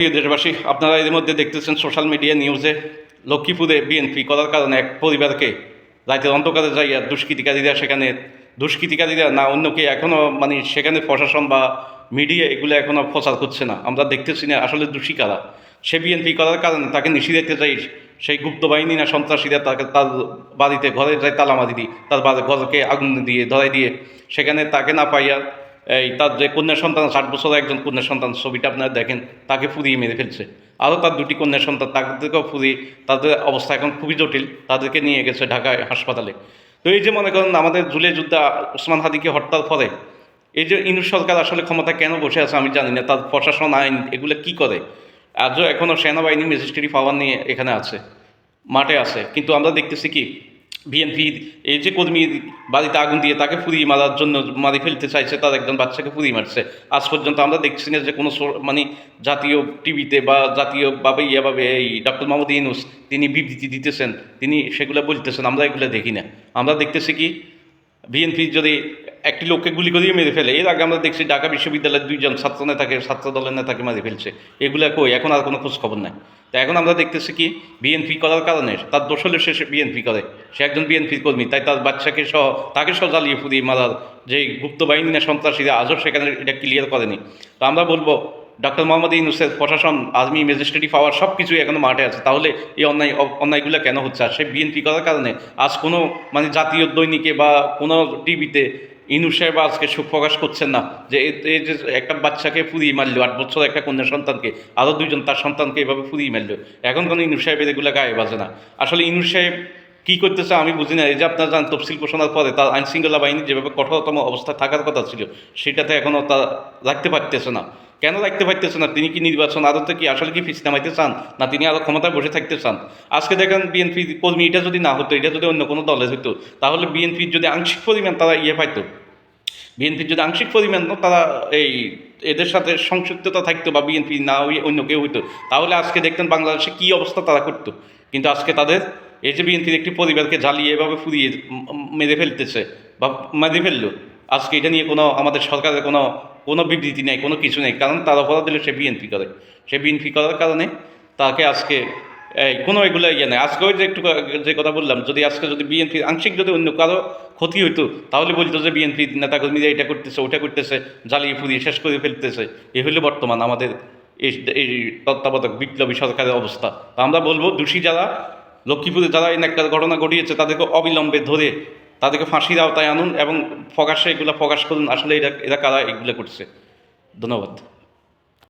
প্রিয় দেশবাসী, আপনারা এর মধ্যে দেখতেছেন সোশ্যাল মিডিয়া নিউজে লক্ষ্মীপুরে বিএনপি করার কারণে এক পরিবারকে রাতের অন্ধকারে যাইয়া দুষ্কৃতিকারীরা না অন্য কে এখনও মানে সেখানে প্রশাসন বা মিডিয়া এগুলো এখনও প্রচার করছে না। আমরা দেখতেছি না আসলে দোষী কারা। সে বিএনপি করার কারণে তাকে নিষিদ্ধ যাই সেই গুপ্ত বাহিনী না সন্ত্রাসীরা তার বাড়িতে ঘরে যায় তালা মারি দিয়ে তার ঘরকে আগুন দিয়ে ধরাই দিয়ে সেখানে তাকে না পাইয়া তার যে কন্যা সন্তান 60 বছর একজন কন্যা সন্তান ছবিটা আপনারা দেখেন, তাকে ফুরিয়ে মেরে ফেলছে। আরও তার 2টি কন্যা সন্তান তাদেরকেও ফুরিয়ে, তাদের অবস্থা এখন খুবই জটিল, তাদেরকে নিয়ে গেছে ঢাকায় হাসপাতালে। তো এই যে মনে করেন আমাদের জুলাই যোদ্ধা ওসমান হাদিকে হত্যার পরে এই যে ইউনূস সরকার আসলে ক্ষমতা কেন বসে আছে আমি জানি না। তার প্রশাসন আইন এগুলো কি করে, আজও এখনও সেনাবাহিনী ম্যাজিস্ট্রেটি পাওয়ার নিয়ে এখানে আছে, মাঠে আছে। কিন্তু আমরা দেখতেছি কি বিএনপির এই যে কর্মী বাড়িতে আগুন দিয়ে তাকে পুড়িয়ে মারার জন্য মারি ফেলতে চাইছে, তার একজন বাচ্চাকে পুড়িয়ে মারছে। আজ পর্যন্ত আমরা দেখছি না যে কোনো মানে জাতীয় টিভিতে বা জাতীয়ভাবে ইয়েভাবে এই ডক্টর মোহাম্মদ ইউনূস তিনি বিবৃতি দিতেছেন, তিনি সেগুলো বলতেছেন, আমরা এগুলো দেখি না। আমরা দেখতেছি কি বিএনপি যদি একটি লোককে গুলি করিয়ে মেরে ফেলে, এর আগে আমরা দেখছি ঢাকা বিশ্ববিদ্যালয়ের 2জন ছাত্র দলের নেতাকে মারি ফেলছে। এগুলো কই এখন আর কোনো খোঁজ খবর নাই। তো এখন আমরা দেখতেছি কি বিএনপি করার কারণে তার দোষলের শেষে বিএনপি করে, সে একজন বিএনপির কর্মী, তাই তার বাচ্চাকে তাকে জ্বালিয়ে পুড়িয়ে মারার যে গুপ্ত বাহিনী না সন্ত্রাসীরা আজও সেখানে এটা ক্লিয়ার করেনি। তো আমরা বলবো ডক্টর মোহাম্মদ ইউনূসের প্রশাসন আর্মি ম্যাজিস্ট্রেটি পাওয়ার সব কিছুই এখনো মাঠে আছে, তাহলে এই অন্যায়গুলো কেন হচ্ছে? আর সে বিএনপি করার কারণে আজ কোনো মানে জাতীয় দৈনিকে বা কোনো টিভিতে ইউনূস সাহেব আজকে সুখ প্রকাশ করছেন না যে এই যে একটা বাচ্চাকে পুড়িয়ে মারলো, 8 বছর একটা কন্যা সন্তানকে, আরও 2জন তার সন্তানকে এভাবে পুড়িয়ে মারলো। এখন কোনো ইউনূস সাহেবের এগুলো গায়ে বাজে না। আসলে ইউনূস সাহেব কী করতেছে আমি বুঝি না। এই যে আপনারা জানেন তফসিল ঘোষণার পরে তার আইনশৃঙ্খলা বাহিনী যেভাবে কঠোরতম অবস্থা থাকার কথা ছিল সেটাতে এখনও তা রাখতে পারতেছে না। কেন রাখতে পারতেছে না? তিনি কি নির্বাচন আদতে কি আসলে কি ফিস নামাইতে চান, না তিনি আরও ক্ষমতায় বসে থাকতে চান? আজকে দেখেন বিএনপি কর্মী এটা যদি না হতো, এটা যদি অন্য কোনো দলে হতো, তাহলে বিএনপির যদি আংশিক পরিমাণ তারা পাইতো, বিএনপির যদি আংশিক পরিমাণ তারা এদের সাথে সংযুক্ততা থাকতো বা বিএনপি না হয়ে অন্য কেউ হইতো, তাহলে আজকে দেখতেন বাংলাদেশে কী অবস্থা তারা করতো। কিন্তু আজকে তাদের এই যে বিএনপির একটি পরিবারকে জ্বালিয়ে এভাবে ফুরিয়ে মেরে ফেলতেছে বা মেরে ফেললো, আজকে এটা নিয়ে কোনো আমাদের সরকারের কোনো বিবৃতি নেই, কোনো কিছু নেই। কারণ তার অপরাধ দিলে সে বিএনপি করে, সে বিএনপি করার কারণে তাকে আজকে কোনো এগুলো নেই। আজকে ওই যে একটু যে কথা বললাম, যদি বিএনপির আংশিক যদি অন্য কারো ক্ষতি হইতো, তাহলে বলতো যে বিএনপির নেতাকর্মীরা এটা করতেছে ওটা করতেছে, জ্বালিয়ে ফুরিয়ে শেষ করে ফেলতেছে। এ হলো বর্তমান আমাদের এই তত্ত্বাবধায়ক বিপ্লবী সরকারের অবস্থা। তা আমরা বলবো দোষী যারা, লক্ষ্মীপুরে যারা এই একটা ঘটনা ঘটিয়েছে তাদেরকে অবিলম্বে ধরে তাদেরকে ফাঁসির আওতায় আনুন এবং প্রকাশ্যে এগুলো প্রকাশ করুন আসলে এরা কারা এগুলো করছে। ধন্যবাদ।